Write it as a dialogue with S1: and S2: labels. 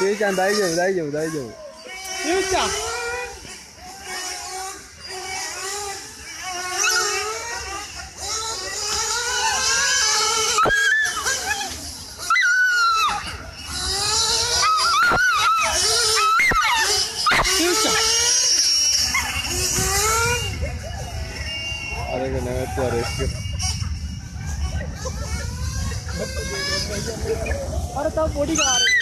S1: ゆうちゃん大丈夫大丈夫大丈夫。
S2: ゆうちゃん。ゆうちゃん。
S1: अरे के नया तो रेस्क्यू
S2: अरे तब बॉडी का आ रही